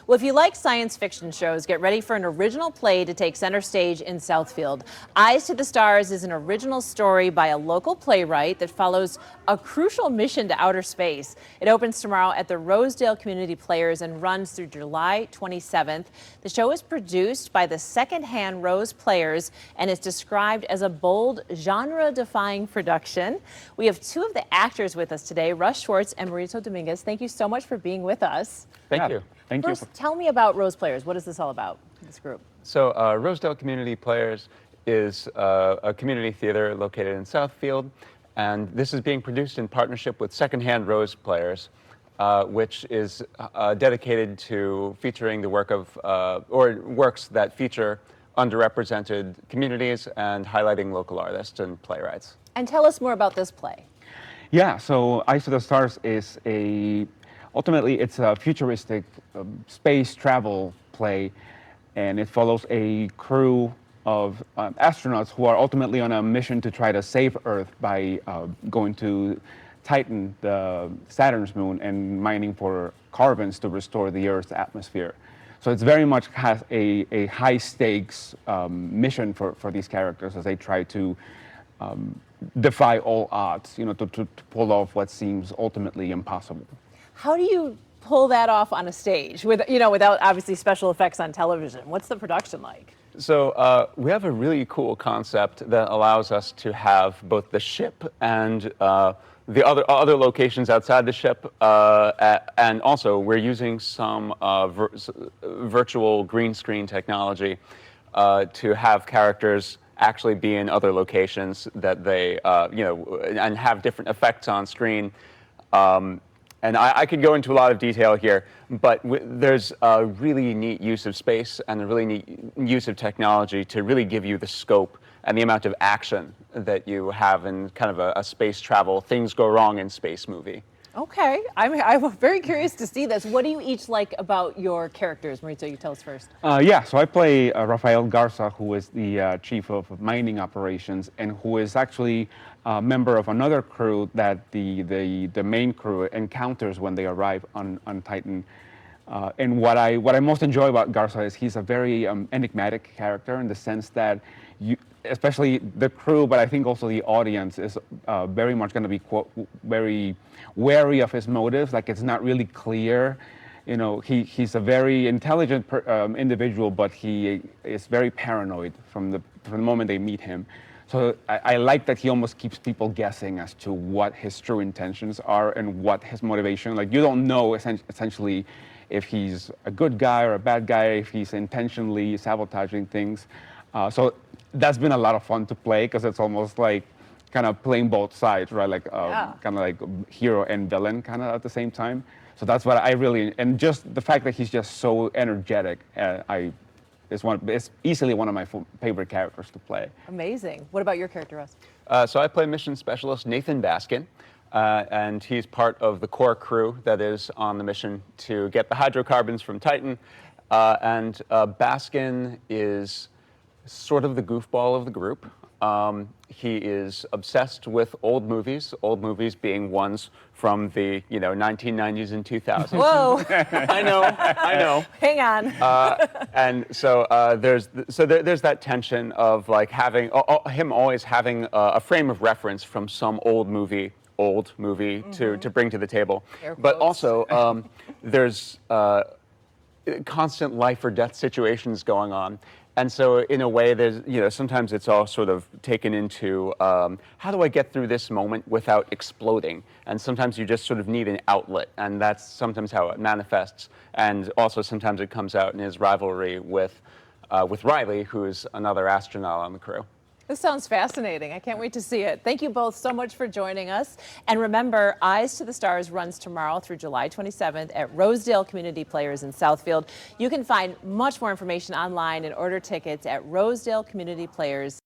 Well, if you like science fiction shows, get ready for an original play to take center stage in Southfield. Eyes to the Stars is an original story by a local playwright that follows a crucial mission to outer space. It opens tomorrow at the Rosedale Community Players and runs through July 27th. The show is produced by the Secondhand Rose Players and is described as a bold, genre-defying production. We have two of the actors with us today, Russ Schwartz and Mauricio Dominguez. Thank you so much for being with us. Thank you. Thank First, you. tell me about Rose Players. What is this all about, this group? So Rosedale Community Players is a community theater located in Southfield, and this is being produced in partnership with Secondhand Rose Players, which is dedicated to featuring the work of, or works that feature underrepresented communities and highlighting local artists and playwrights. And tell us more about this play. Yeah, so Eyes to the Stars is ultimately it's a futuristic space travel play, and it follows a crew of astronauts who are ultimately on a mission to try to save Earth by going to Titan, the Saturn's moon, and mining for carbons to restore the Earth's atmosphere. So it's very much has a high stakes mission for these characters as they try to defy all odds, to pull off what seems ultimately impossible. How do you pull that off on a stage without obviously special effects on television? What's the production like? So we have a really cool concept that allows us to have both the ship and the other locations outside the ship, and also we're using some virtual green screen technology to have characters actually be in other locations that they, and have different effects on screen. And I could go into a lot of detail here, but there's a really neat use of space and a really neat use of technology to really give you the scope and the amount of action that you have in kind of a space travel, things go wrong in space movie. Okay, I'm very curious to see this. What do you each like about your characters? Mauricio, you tell us first. Yeah, so I play Rafael Garza, who is the chief of mining operations, and who is actually a member of another crew that the main crew encounters when they arrive on Titan. And what I most enjoy about Garza is he's a very enigmatic character in the sense that especially the crew, but I think also the audience is very much going to be very wary of his motives. Like, it's not really clear. He's a very intelligent individual, but he is very paranoid from the moment they meet him. So I like that he almost keeps people guessing as to what his true intentions are and what his motivation. Like, you don't know essentially if he's a good guy or a bad guy, if he's intentionally sabotaging things. So that's been a lot of fun to play because it's almost like kind of playing both sides, right? Like kind of like hero and villain kind of at the same time. So that's what I really, and just the fact that he's just so energetic, it's easily one of my favorite characters to play. Amazing. What about your character, Russ? So I play mission specialist Nathan Baskin, and he's part of the core crew that is on the mission to get the hydrocarbons from Titan. And Baskin is sort of the goofball of the group. He is obsessed with old movies being ones from the 1990s and 2,000s. Whoa! I know. Hang on. And so there's that tension of like having him always having a frame of reference from some old movie to bring to the table. But also there's constant life or death situations going on. And so in a way, there's, sometimes it's all sort of taken into, how do I get through this moment without exploding? And sometimes you just sort of need an outlet, and that's sometimes how it manifests. And also sometimes it comes out in his rivalry with Riley, who's another astronaut on the crew. This sounds fascinating. I can't wait to see it. Thank you both so much for joining us. And remember, Eyes to the Stars runs tomorrow through July 27th at Rosedale Community Players in Southfield. You can find much more information online and order tickets at Rosedale Community Players.